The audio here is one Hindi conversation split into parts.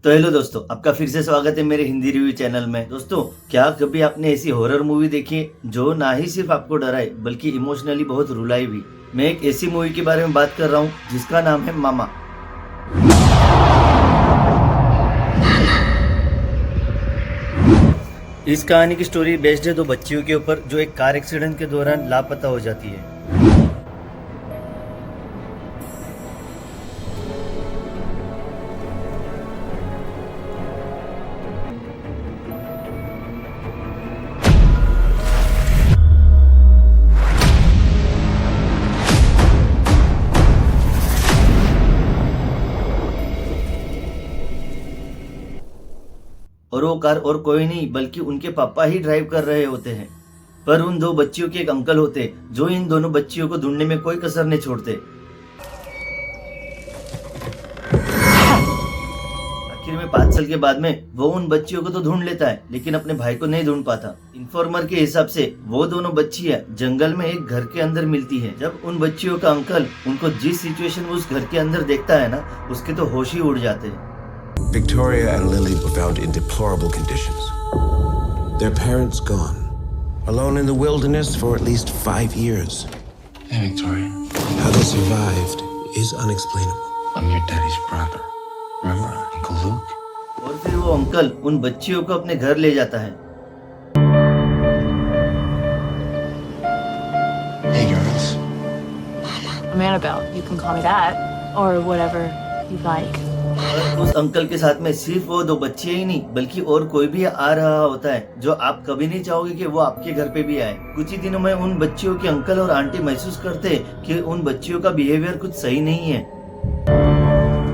तो हेलो दोस्तों, आपका फिर से स्वागत है मेरे हिंदी रिव्यू चैनल में। दोस्तों, क्या कभी आपने ऐसी हॉरर मूवी देखी है जो ना ही सिर्फ आपको डराए बल्कि इमोशनली बहुत रुलाई भी। मैं एक ऐसी मूवी के बारे में बात कर रहा हूँ जिसका नाम है मामा। इस कहानी की स्टोरी बेस्ड है दो बच्चियों के ऊपर जो एक कार एक्सीडेंट के दौरान लापता हो जाती है। और वो कार और कोई नहीं बल्कि उनके पापा ही ड्राइव कर रहे होते हैं। पर उन दो बच्चियों के एक अंकल होते जो इन दोनों बच्चियों को ढूंढने में कोई कसर नहीं छोड़ते। आखिर में 5 साल के बाद में वो उन बच्चियों को तो ढूंढ लेता है लेकिन अपने भाई को नहीं ढूंढ पाता। इन्फॉर्मर के हिसाब से वो दोनों बच्चियां जंगल में एक घर के अंदर मिलती है। जब उन बच्चियों का अंकल उनको जिस सिचुएशन में उस घर के अंदर देखता है ना, उसके तो होश ही उड़ जाते हैं। Victoria and Lily were found in deplorable conditions. Their parents gone, alone in the wilderness for at least 5 years. Hey, Victoria. How they survived is unexplainable. I'm your daddy's brother. Remember Uncle Luke? और फिर वो अंकल उन बच्चियों को अपने घर ले जाता है। Hey, girls. I'm Annabelle. You can call me that, or whatever you like. और उस अंकल के साथ में सिर्फ वो दो बच्चे ही नहीं बल्कि और कोई भी आ रहा होता है जो आप कभी नहीं चाहोगे कि वो आपके घर पे भी आए। कुछ ही दिनों में उन बच्चियों के अंकल और आंटी महसूस करते हैं कि उन बच्चियों का बिहेवियर कुछ सही नहीं है।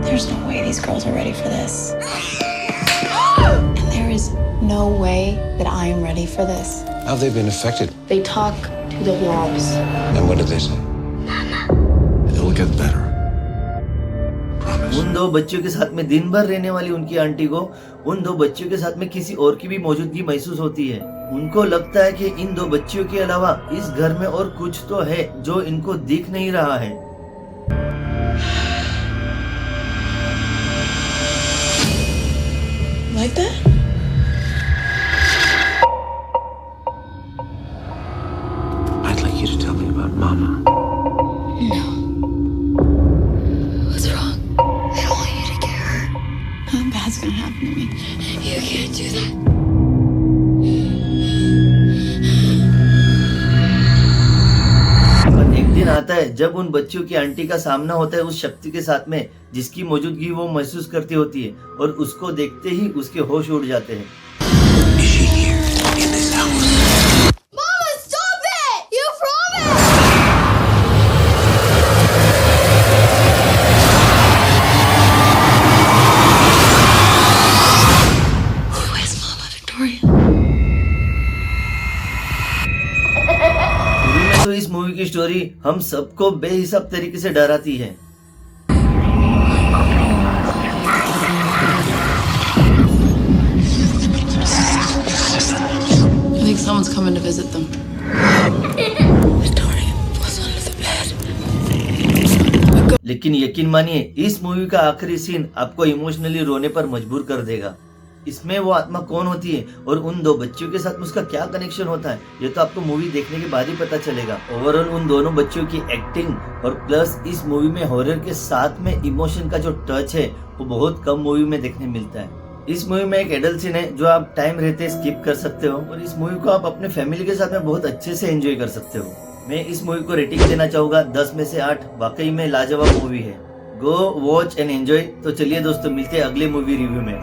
There's no way these girls are ready for this. And there is no way that I am ready for this. How have they been affected? They talk to the walls. And what did they say? It'll get better. उन दो बच्चियों के साथ में दिन भर रहने वाली उनकी आंटी को उन दो बच्चियों के साथ में किसी और की भी मौजूदगी महसूस होती है। उनको लगता है कि इन दो बच्चियों के अलावा इस घर में और कुछ तो है जो इनको दिख नहीं रहा है। Like that? I'd like you to tell me about Mama. No. What's wrong? I don't want you to get hurt. Nothing bad's gonna happen to me. You can't do that. पर एक दिन आता है जब उन बच्चियों की आंटी का सामना होता है उस शक्ति के साथ में जिसकी मौजूदगी वो महसूस करती होती है और उसको देखते ही उसके होश उड़ जाते हैं। Is she here in this house? Mama, stop it! You promised! Where's Mama, Victoria? शुरू में तो इस मूवी की स्टोरी हम सबको बेहिसाब तरीके से डराती है। I think someone's coming to visit them. Victoria was under the bed. लेकिन यकीन मानिए इस मूवी का आखिरी सीन आपको इमोशनली रोने पर मजबूर कर देगा। इसमें वो आत्मा कौन होती है और उन दो बच्चियों के साथ में उसका क्या कनेक्शन होता है ये तो आपको मूवी देखने के बाद ही पता चलेगा। ओवरऑल उन दोनों बच्चियों की एक्टिंग और प्लस इस मूवी में हॉरर के साथ में इमोशन का जो टच है वो बहुत कम मूवी में देखने मिलता है। इस मूवी में एक एडल्ट सीन है जो आप टाइम रहते स्किप कर सकते हो और इस मूवी को आप अपने फैमिली के साथ में बहुत अच्छे से एंजॉय कर सकते हो। मैं इस मूवी को रेटिंग देना चाहूंगा 10 में से 8। वाकई में लाजवाब मूवी है। Go watch and enjoy. तो चलिए दोस्तों, मिलते हैं अगले मूवी रिव्यू में।